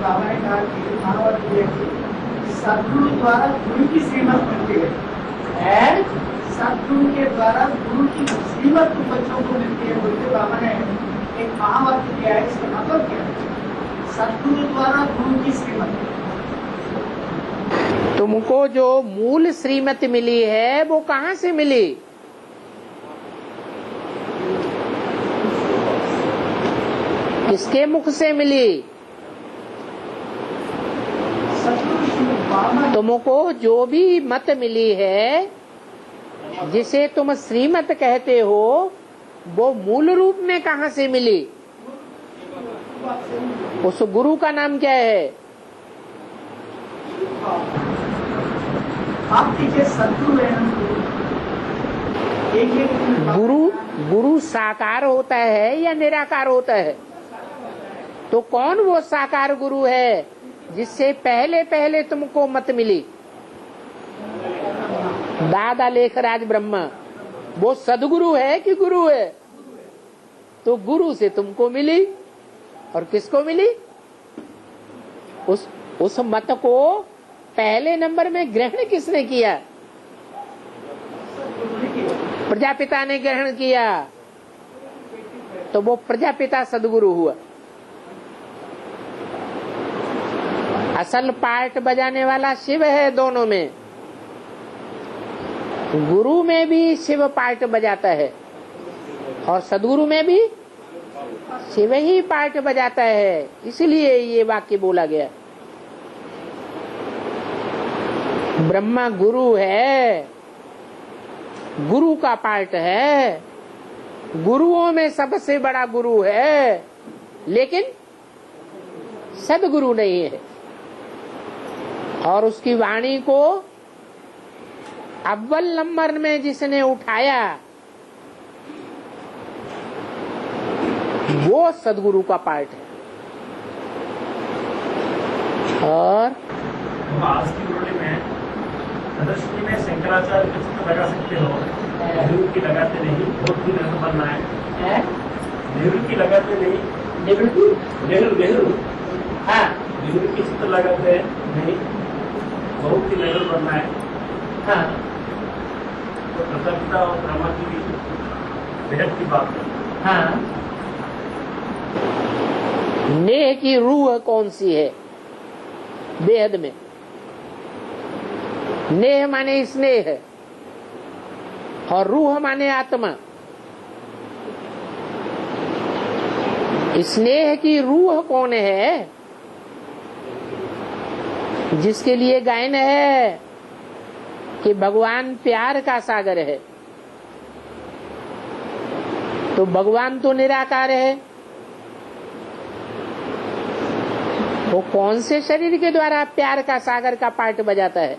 बाबा ने कहा कि सदगुरु द्वारा गुरु की श्रीमत मिलती है, सदगुरु के द्वारा गुरु की श्रीमत बच्चों को मिलती है बोलते बाबा ने एक महावाक्य किया है। इसका मतलब क्या है? सदगुरु द्वारा गुरु की श्रीमत। तुमको जो मूल श्रीमत मिली है वो कहाँ से मिली? किसके मुख से मिली? तुमको जो भी मत मिली है, जिसे तुम श्रीमत कहते हो, वो मूल रूप में कहाँ से मिली? उस गुरु का नाम क्या है? आपके सदगुरु गुरु साकार होता है या निराकार होता है? तो कौन वो साकार गुरु है जिससे पहले पहले तुमको मत मिली? दादा लेखराज ब्रह्मा वो सदगुरु है कि गुरु है? तो गुरु से तुमको मिली। और किसको मिली? उस मत को पहले नंबर में ग्रहण किसने किया? प्रजापिता ने ग्रहण किया, तो वो प्रजापिता सदगुरु हुआ। असल पार्ट बजाने वाला शिव है दोनों में। गुरु में भी शिव पार्ट बजाता है और सदगुरु में भी शिव ही पार्ट बजाता है। इसलिए ये वाक्य बोला गया। ब्रह्मा गुरु है, गुरु का पार्ट है, गुरुओं में सबसे बड़ा गुरु है, लेकिन सदगुरु नहीं है। और उसकी वाणी को अव्वल नंबर में जिसने उठाया, वो सदगुरु का पार्ट है। और आज की मुरली में प्रदर्शनी में शंकराचार्य का चित्र लगा सकते हो, नेहरू की लगाते नहीं, बहुत ही नेहरू बनना है। नेहरू की लगाते नहीं, नेहरू हाँ नेहरू की चित्र लगाते नहीं, बहुत ही नेहरू बनना है। हाँ तो प्रतापिता और ब्रह्मा जी की बेहद की बात है। हाँ। नेह की रूह कौन सी है बेहद में? नेह माने स्नेह और रूह माने आत्मा। स्नेह की रूह कौन है? जिसके लिए गायन है कि भगवान प्यार का सागर है। तो भगवान तो निराकार है, वो कौन से शरीर के द्वारा प्यार का सागर का पार्ट बजाता है?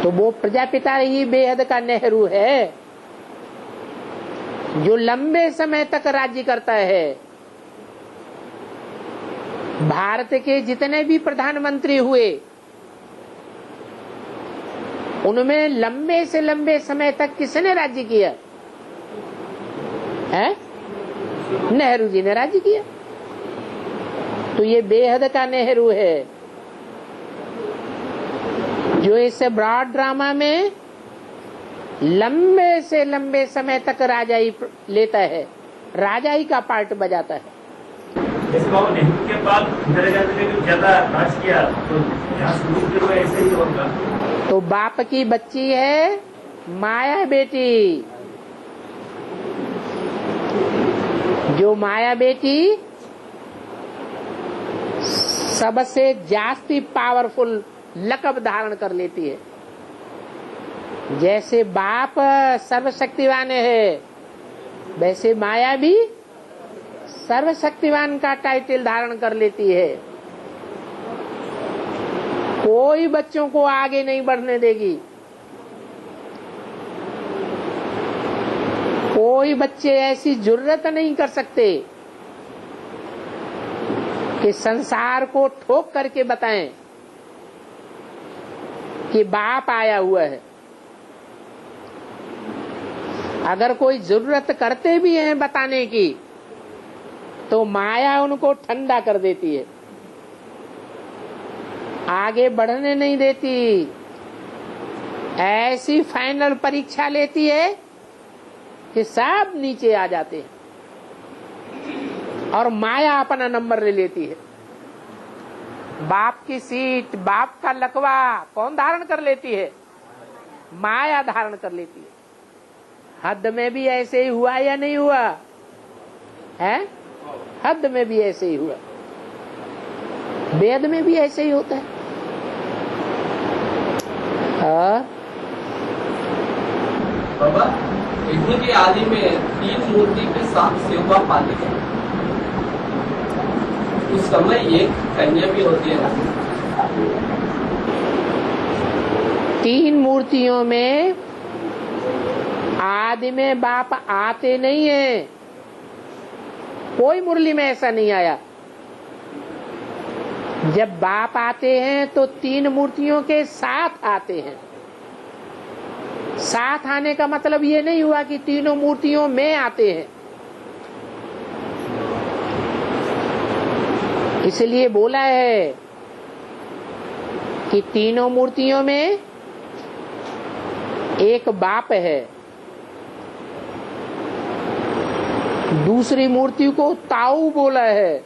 तो वो प्रजापिता ही बेहद का नेहरू है, जो लंबे समय तक राज्य करता है। भारत के जितने भी प्रधानमंत्री हुए, उनमें लंबे से लंबे समय तक किसने राज्य किया है? नेहरू जी ने राज्य किया। तो ये बेहद का नेहरू है, जो इस ब्रॉड ड्रामा में लंबे से लंबे समय तक राजाई लेता है, राजाई का पार्ट बजाता है। जैसे बाबू नेहरू के बाद इंदिरा गांधी ने ज्यादा राज किया, तो यहाँ शुरू में ऐसे ही होगा। तो बाप की बच्ची है माया बेटी, जो माया बेटी सबसे जास्ती पावरफुल लकब धारण कर लेती है। जैसे बाप सर्वशक्तिवान है, वैसे माया भी सर्वशक्तिवान का टाइटल धारण कर लेती है। कोई बच्चों को आगे नहीं बढ़ने देगी। कोई बच्चे ऐसी जुर्रत नहीं कर सकते कि संसार को ठोक करके बताएं कि बाप आया हुआ है। अगर कोई जरूरत करते भी हैं बताने की, तो माया उनको ठंडा कर देती है, आगे बढ़ने नहीं देती। ऐसी फाइनल परीक्षा लेती है कि सब नीचे आ जाते हैं, और माया अपना नंबर ले लेती है। बाप की सीट, बाप का लकवा कौन धारण कर लेती है? माया धारण कर लेती है। हद में भी ऐसे ही हुआ या नहीं हुआ है? हद में भी ऐसे ही हुआ, वेद में भी ऐसे ही होता है। बाबा, विष्णु की आदि में 3 मूर्ति के साथ सेवा पाती है, उस समय एक कन्या भी होती है। 3 मूर्तियों में आदि में बाप आते नहीं है। कोई मुरली में ऐसा नहीं आया। जब बाप आते हैं तो 3 मूर्तियों के साथ आते हैं। साथ आने का मतलब ये नहीं हुआ कि तीनों मूर्तियों में आते हैं। इसलिए बोला है कि तीनों मूर्तियों में एक बाप है, दूसरी मूर्ति को ताऊ बोला है,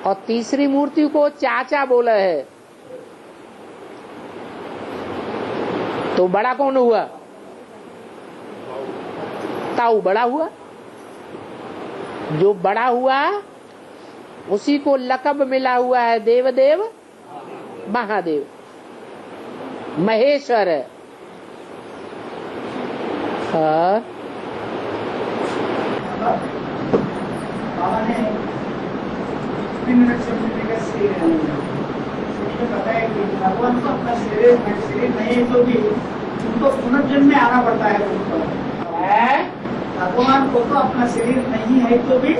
और तीसरी मूर्ति को चाचा बोला है। तो बड़ा कौन हुआ? ताऊ बड़ा हुआ। जो बड़ा हुआ उसी को लकब मिला हुआ है देवदेव महादेव महेश्वर। बाबा ने 3 मिनट से लेकर बताया कि भगवान को अपना शरीर नहीं तो भी उनको पुनर्जन्म में आना पड़ता है। भगवान को तो अपना शरीर नहीं है तो भी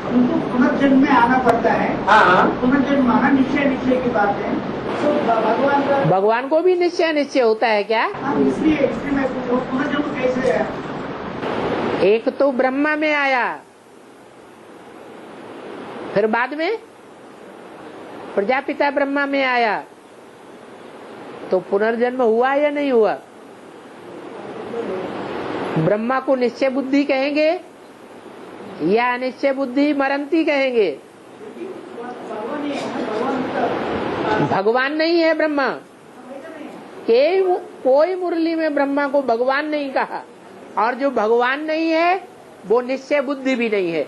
उनको पुनर्जन्म में आना पड़ता है। हाँ, पुनर्जन्म आना निश्चय की बात है। तो भगवान का भगवान को भी निश्चय होता है क्या? इसलिए मैं पुनर्जन्म कैसे है? एक तो ब्रह्मा में आया, फिर बाद में प्रजापिता ब्रह्मा में आया, तो पुनर्जन्म हुआ या नहीं हुआ? ब्रह्मा को निश्चय बुद्धि कहेंगे या अनिश्चय बुद्धि मरंती कहेंगे? भगवान नहीं है ब्रह्मा। कोई मुरली में ब्रह्मा को भगवान नहीं कहा, और जो भगवान नहीं है वो निश्चय बुद्धि भी नहीं है।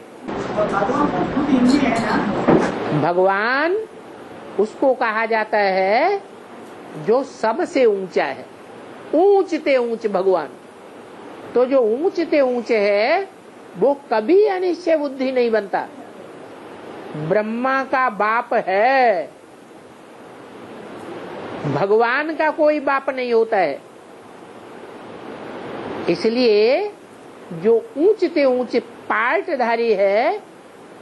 भगवान उसको कहा जाता है जो सबसे ऊंचा है, ऊंचते ऊंच भगवान। तो जो ऊंचते ऊंचे है वो कभी अनिश्चय बुद्धि नहीं बनता। ब्रह्मा का बाप है, भगवान का कोई बाप नहीं होता है। इसलिए जो ऊंचते ऊंचे पार्टधारी है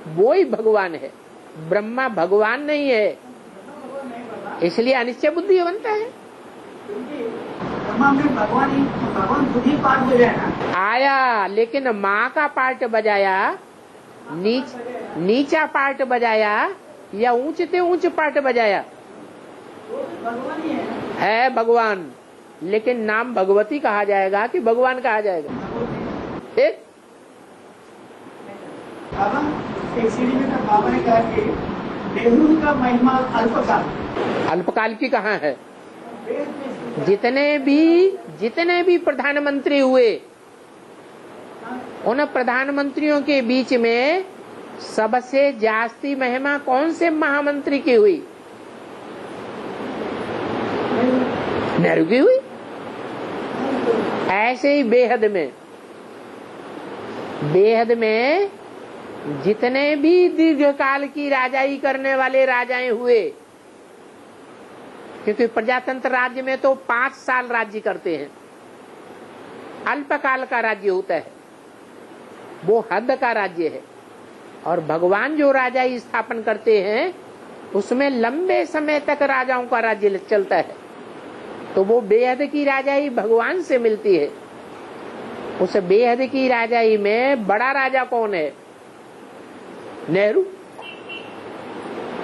वो ही भगवान है, ब्रह्मा भगवान नहीं है। इसलिए अनिश्चय बुद्धि बनता है। भगवान खुद ही पार्ट बजाया ना? आया, लेकिन माँ का पार्ट बजाया, नीचा पार्ट बजाया या ऊंचते ऊंच पार्ट बजाया? भगवान ही है भगवान, लेकिन नाम भगवती कहा जाएगा कि भगवान कहा जाएगा? एक बाबा एक सीढ़ी में बाबा ने कहा कि नेहरू का महिमा अल्पकाल। अल्पकाल की कहाँ है? जितने भी प्रधानमंत्री हुए, उन प्रधानमंत्रियों के बीच में सबसे जास्ती महिमा कौन से महामंत्री की हुई? नेहरू की हुई। ऐसे ही बेहद में जितने भी दीर्घकाल की राजाई करने वाले राजाएं हुए, क्योंकि प्रजातंत्र राज्य में तो 5 साल राज्य करते हैं, अल्पकाल का राज्य होता है, वो हद का राज्य है। और भगवान जो राजाई स्थापन करते हैं उसमें लंबे समय तक राजाओं का राज्य चलता है। तो वो बेहद की राजाई भगवान से मिलती है। उस बेहद की राजाई में बड़ा राजा कौन है? नेहरू।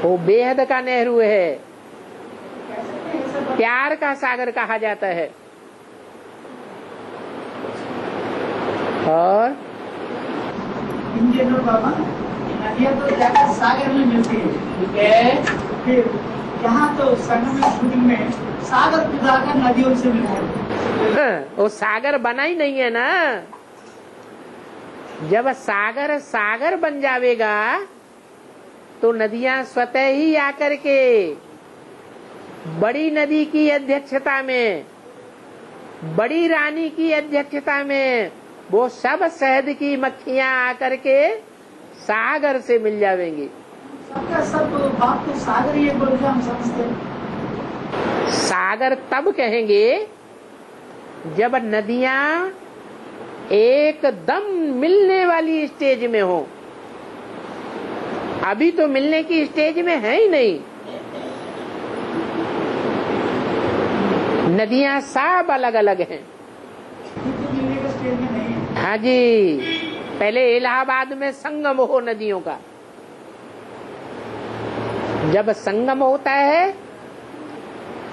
वो बेहद का नेहरू है, प्यार का सागर कहा जाता है। और इन जनों बाबा नदियाँ तो जाकर सागर में मिलती है, ठीक है? फिर यहाँ तो संगम में शूटिंग में सागर खुदाकर नदियों से मिलते हैं। वो सागर बना ही नहीं है ना। जब सागर बन जाएगा तो नदियां स्वतः ही आकर के बड़ी नदी की अध्यक्षता में, बड़ी रानी की अध्यक्षता में वो सब शहद की मक्खियां आकर के सागर से मिल जाएंगी। सबका सब बात तो सागर ही बोल के हम समझते हैं। सागर तब कहेंगे जब नदियां एकदम मिलने वाली स्टेज में हो। अभी तो मिलने की स्टेज में है ही नहीं। नदियां सब अलग अलग हैं। मिलने के स्टेज में नहीं है। हाँ जी, पहले इलाहाबाद में संगम हो नदियों का। जब संगम होता है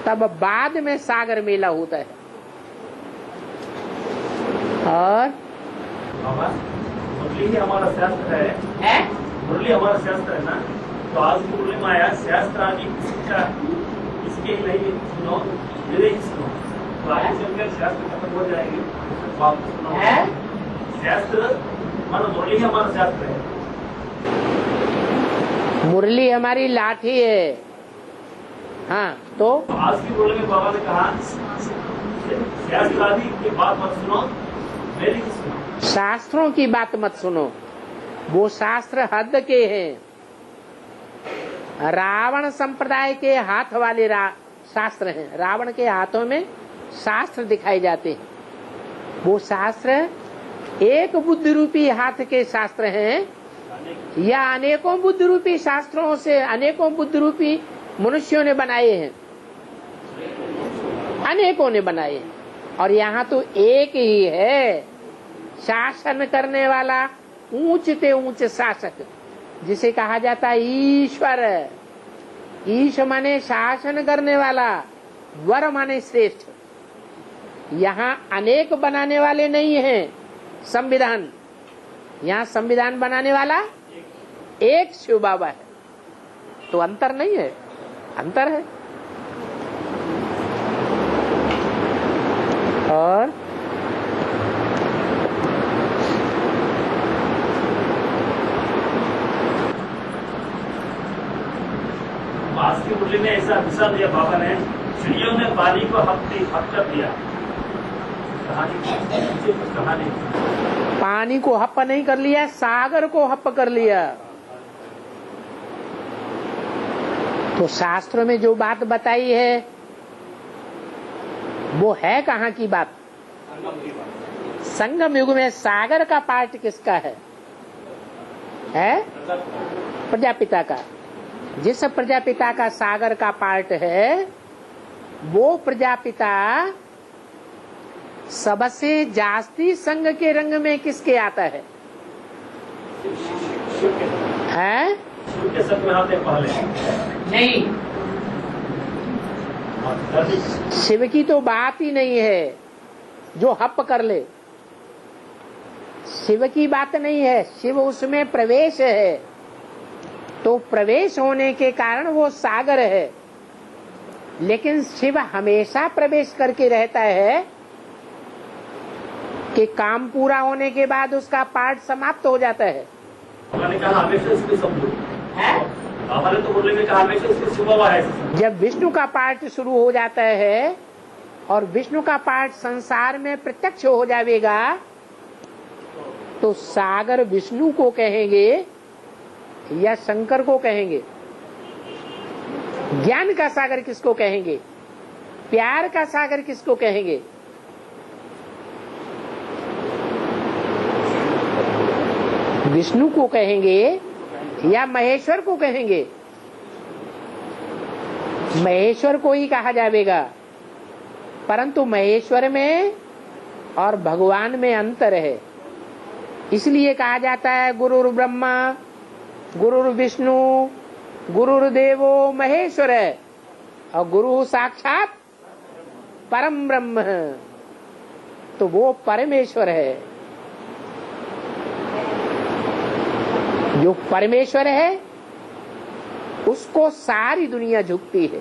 तब बाद में सागर मेला होता है। और मुरली ही हमारा शास्त्र है? मुरली हमारा शास्त्र है ना। तो आज मुरली में आया शास्त्र आदि इसके ही नहीं सुनो, मेरे ही सुनो। तो आगे चलकर शास्त्र खत्म हो जाएंगे, वापस सुनो। शास्त्र मानो मुरली ही हमारा शास्त्र है। मुरली हमारी लाठी है। हाँ, तो आज की मुरली में बाबा ने कहा शास्त्र आदि की बात मत सुनो, मेरी ही सुनो। शास्त्रों की बात मत सुनो, वो शास्त्र हद के हैं। रावण संप्रदाय के हाथ वाले शास्त्र हैं। रावण के हाथों में शास्त्र दिखाए जाते हैं। वो शास्त्र एक बुद्ध रूपी हाथ के शास्त्र हैं या अनेकों बुद्ध रूपी शास्त्रों से अनेकों बुद्ध रूपी मनुष्यों ने बनाए हैं? अनेकों ने बनाए हैं। और यहाँ तो एक ही है शासन करने वाला, ऊंच से ऊंच शासक, जिसे कहा जाता है ईश्वर। ईश माने शासन करने वाला, वर माने श्रेष्ठ। यहाँ अनेक बनाने वाले नहीं हैं संविधान, यहाँ संविधान बनाने वाला एक शिव बाबा है। तो अंतर नहीं है, अंतर है। और आज की मुरली में ऐसा दिशा दिया बाबा ने, चिड़ियों ने पानी को हक कर दिया। कहानी पानी को हप नहीं कर लिया, सागर को हप कर लिया। तो शास्त्रों में जो बात बताई है वो है कहाँ की बात? संगम युग में सागर का पार्ट किसका है? प्रजापिता का। जिस प्रजापिता का सागर का पार्ट है, वो प्रजापिता सबसे जास्ती संग के रंग में किसके आता है? शिव के संग में आते पहले नहीं, शिव की तो बात ही नहीं है जो हप कर ले। शिव की बात नहीं है, शिव उसमें प्रवेश है। तो प्रवेश होने के कारण वो सागर है। लेकिन शिव हमेशा प्रवेश करके रहता है कि काम पूरा होने के बाद उसका पार्ट समाप्त हो जाता है। ने कहा हमेशा इसको समझो है, बाबा ने तो बोले में कहा हमेशा इसको शिव बाबा है। जब विष्णु का पार्ट शुरू हो जाता है और विष्णु का पार्ट संसार में प्रत्यक्ष हो जाएगा, तो सागर विष्णु को कहेंगे या शंकर को कहेंगे? ज्ञान का सागर किसको कहेंगे? प्यार का सागर किसको कहेंगे? विष्णु को कहेंगे या महेश्वर को कहेंगे? महेश्वर को ही कहा जाएगा। परंतु महेश्वर में और भगवान में अंतर है। इसलिए कहा जाता है गुरुर ब्रह्मा गुरुर विष्णु गुरुर्देवो महेश्वर, और गुरु साक्षात परम ब्रह्म। तो वो परमेश्वर है। जो परमेश्वर है उसको सारी दुनिया झुकती है।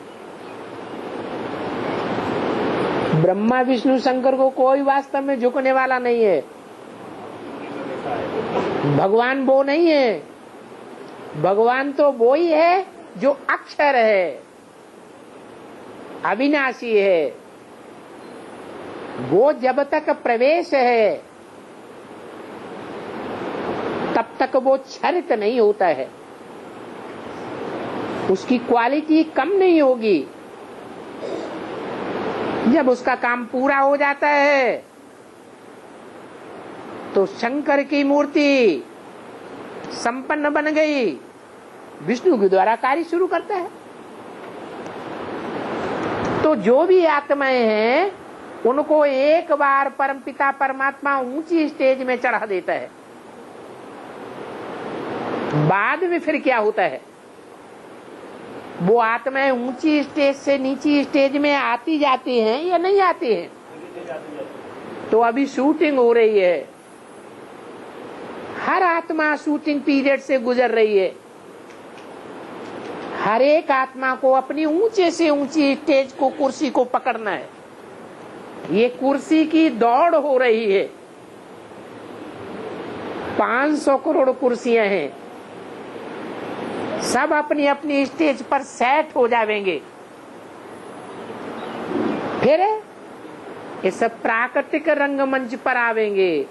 ब्रह्मा विष्णु शंकर को कोई वास्तव में झुकने वाला नहीं है। भगवान वो नहीं है। भगवान तो वो ही है जो अक्षर है, अविनाशी है। वो जब तक प्रवेश है तब तक वो क्षरित नहीं होता है, उसकी क्वालिटी कम नहीं होगी। जब उसका काम पूरा हो जाता है तो शंकर की मूर्ति संपन्न बन गई, विष्णु के द्वारा कार्य शुरू करता है। तो जो भी आत्माएं हैं उनको एक बार परमपिता परमात्मा ऊंची स्टेज में चढ़ा देता है। बाद में फिर क्या होता है? वो आत्माएं ऊंची स्टेज से नीची स्टेज में आती जाती हैं या नहीं आती हैं? तो अभी शूटिंग हो रही है। हर आत्मा शूटिंग पीरियड से गुजर रही है। हर एक आत्मा को अपनी ऊंचे से ऊंची स्टेज को, कुर्सी को पकड़ना है। ये कुर्सी की दौड़ हो रही है। 500 करोड़ कुर्सियां हैं, सब अपनी अपनी स्टेज पर सेट हो जाएंगे। फिर इस प्राकृतिक रंगमंच पर आवेंगे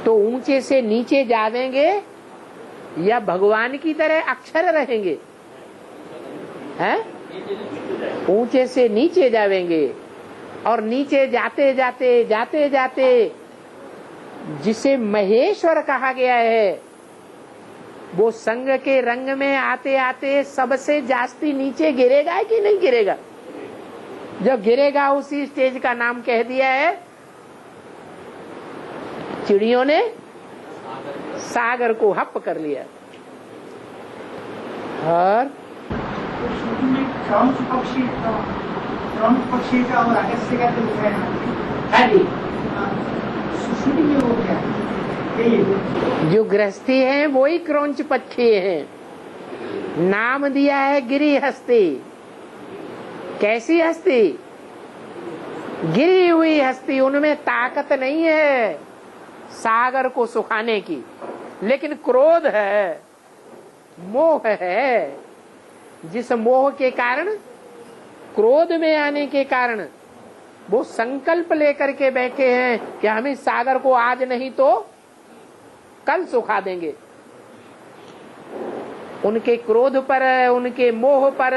तो ऊंचे से नीचे जावेंगे या भगवान की तरह अक्षर रहेंगे? हैं? ऊंचे से नीचे जावेंगे और नीचे जाते जाते जाते जाते जिसे महेश्वर कहा गया है, वो संग के रंग में आते आते सबसे जास्ती नीचे गिरेगा कि नहीं गिरेगा? जब गिरेगा उसी स्टेज का नाम कह दिया है चिड़ियों ने सागर को हप कर लिया। और क्रौंच पक्षी का और अगस्त्य का जो है हाँ जी, शूटिंग में वो क्या है? जो गृहस्थी है वो ही क्रौंच पक्षी है। नाम दिया है गिरी हस्ती। कैसी हस्ती? गिरी हुई हस्ती। उनमें ताकत नहीं है सागर को सुखाने की, लेकिन क्रोध है, मोह है। जिस मोह के कारण, क्रोध में आने के कारण वो संकल्प लेकर के बैठे हैं कि हम इस सागर को आज नहीं तो कल सुखा देंगे। उनके क्रोध पर, उनके मोह पर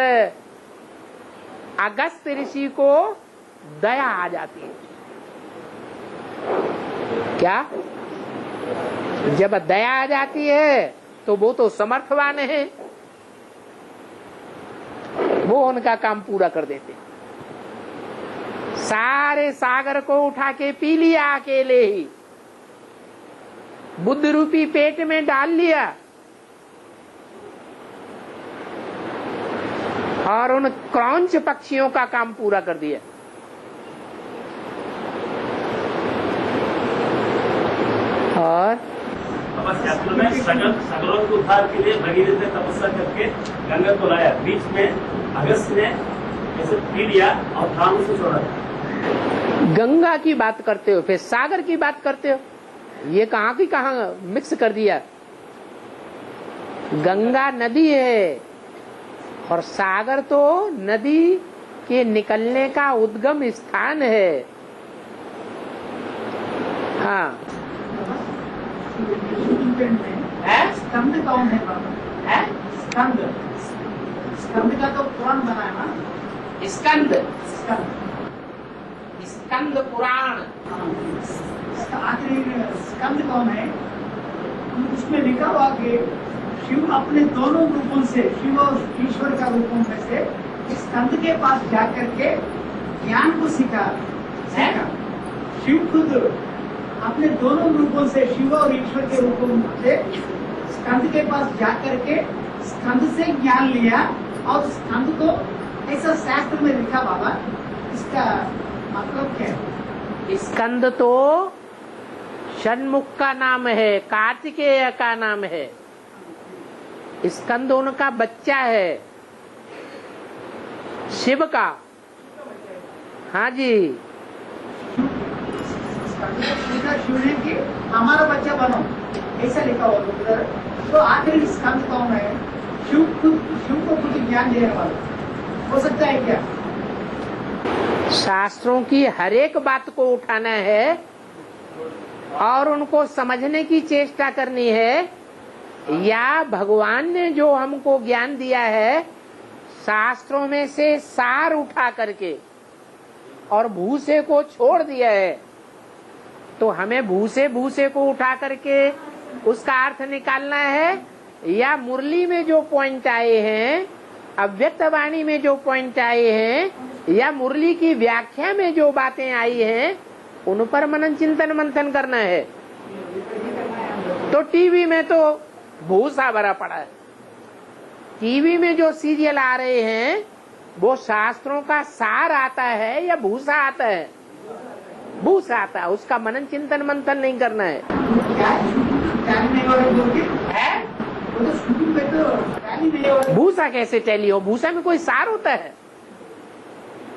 अगस्त ऋषि को दया आ जाती है। क्या? जब दया आ जाती है तो वो तो समर्थवान है, वो उनका काम पूरा कर देते। सारे सागर को उठा के पी लिया अकेले ही, बुद्ध रूपी पेट में डाल लिया और उन क्रौंच पक्षियों का काम पूरा कर दिया। और तपस्या में सागरों के उद्धार के लिए भगीरथ ने तपस्या करके गंगा को लाया। बीच में अगस्त ने ऐसे पी लिया और धाम से छोड़ा। गंगा की बात करते हो, फिर सागर की बात करते हो। ये कहाँ की कहाँ मिक्स कर दिया। गंगा नदी है और सागर तो नदी के निकलने का उद्गम स्थान है। हाँ, स्कंद कौन है बाबा? है स्कंद। स्कंद का तो पुराण बना है ना। स्कंद, स्कंद, स्कंद पुराण। आखिरी स्कंद कौन है? उसमें लिखा हुआ कि शिव अपने दोनों रूपों से, शिव और ईश्वर का रूपों में से स्कंद के पास जाकर के ज्ञान को सीखा। शिव खुद अपने दोनों रूपों से, शिव और ईश्वर के रूपों से स्कंद के पास जाकर के स्कंद से ज्ञान लिया और स्कंद को ऐसा शास्त्र में लिखा। बाबा, इसका मतलब क्या है? स्कंद तो षण्मुख का नाम है, कार्तिकेय का नाम है। स्कंद उनका बच्चा है, शिव का। हाँ जी, शिव ने कि हमारा बच्चा बनो, ऐसा लिखा हुआ उधर। तो आखिर स्कंद कौन है? शिव को कुछ ज्ञान देने वाला हो सकता है क्या? शास्त्रों की हर एक बात को उठाना है और उनको समझने की चेष्टा करनी है, या भगवान ने जो हमको ज्ञान दिया है शास्त्रों में से सार उठा करके और भूसे को छोड़ दिया है, तो हमें भूसे को उठा करके उसका अर्थ निकालना है, या मुरली में जो पॉइंट आए हैं, अव्यक्त वाणी में जो पॉइंट आए हैं, या मुरली की व्याख्या में जो बातें आई हैं, उन पर मनन चिंतन मंथन करना है। तो टीवी में तो भूसा भरा पड़ा है। टीवी में जो सीरियल आ रहे हैं वो शास्त्रों का सार आता है या भूसा आता है? भूसा आता है। उसका मनन चिंतन मंथन नहीं करना है। भूसा कैसे टैली हो? भूसा में कोई सार होता है?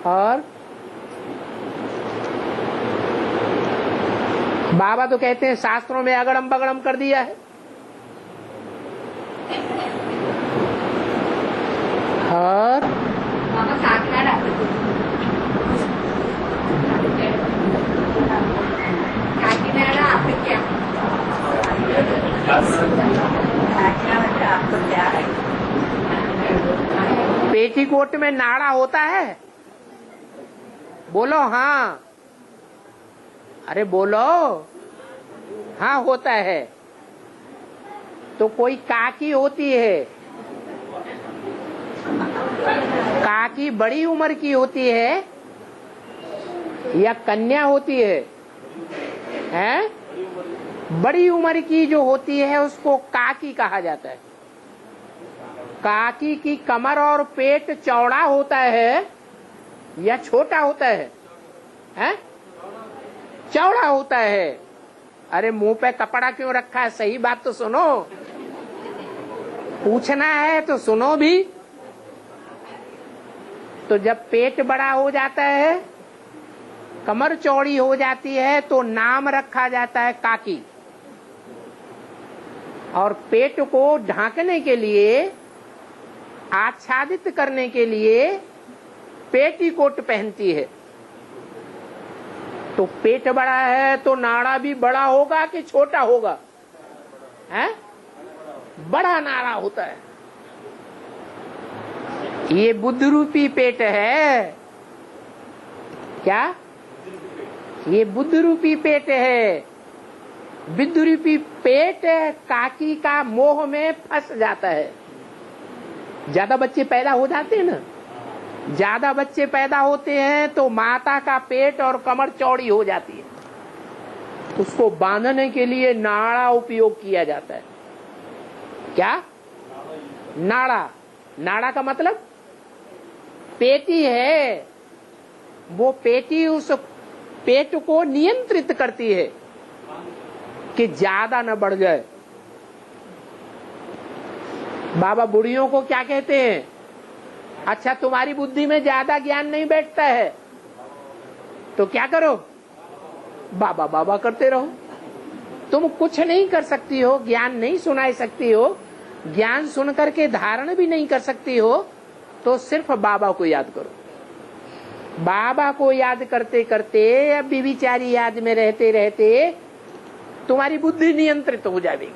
और बाबा तो कहते हैं शास्त्रों में अगड़म बगड़म कर दिया है। और पेटीकोट में नाड़ा होता है? बोलो हाँ, अरे बोलो। हाँ होता है। तो कोई काकी होती है, काकी बड़ी उम्र की होती है या कन्या होती है? हैं? बड़ी उम्र की जो होती है उसको काकी कहा जाता है। काकी की कमर और पेट चौड़ा होता है या छोटा होता है? हैं? चौड़ा होता है। अरे मुंह पे कपड़ा क्यों रखा है? सही बात तो सुनो, पूछना है तो सुनो भी। तो जब पेट बड़ा हो जाता है, कमर चौड़ी हो जाती है, तो नाम रखा जाता है काकी। और पेट को ढांकने के लिए, आच्छादित करने के लिए पेटीकोट पहनती है। तो पेट बड़ा है तो नाड़ा भी बड़ा होगा कि छोटा होगा? हैं? बड़ा नाड़ा होता है। ये बुद्ध रूपी पेट है। क्या? ये बुद्ध रूपी पेट है। बुद्ध रूपी पेट काकी का मोह में फंस जाता है। ज्यादा बच्चे पैदा हो जाते हैं ना, ज्यादा बच्चे पैदा होते हैं तो माता का पेट और कमर चौड़ी हो जाती है। उसको बांधने के लिए नाड़ा उपयोग किया जाता है। क्या? नाड़ा। नाड़ा का मतलब पेटी है। वो पेटी उस पेट को नियंत्रित करती है कि ज्यादा न बढ़ जाए। बाबा बुढ़ियों को क्या कहते हैं? अच्छा, तुम्हारी बुद्धि में ज्यादा ज्ञान नहीं बैठता है तो क्या करो? बाबा बाबा करते रहो। तुम कुछ नहीं कर सकती हो, ज्ञान नहीं सुनाई सकती हो, ज्ञान सुन करके धारण भी नहीं कर सकती हो, तो सिर्फ बाबा को याद करो। बाबा को याद करते करते, अब विचारी याद में रहते रहते तुम्हारी बुद्धि नियंत्रित हो जाएगी।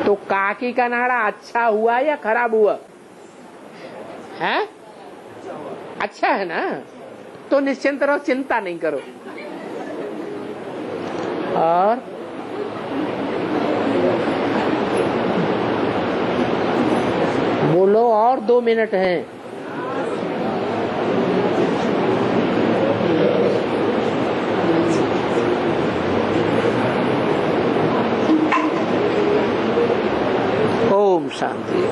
तो काकी का नाड़ा अच्छा हुआ या खराब हुआ? है? अच्छा है ना? तो निश्चिंत रहो, चिंता नहीं करो। और बोलो, और 2 मिनट हैं। ओम शांति।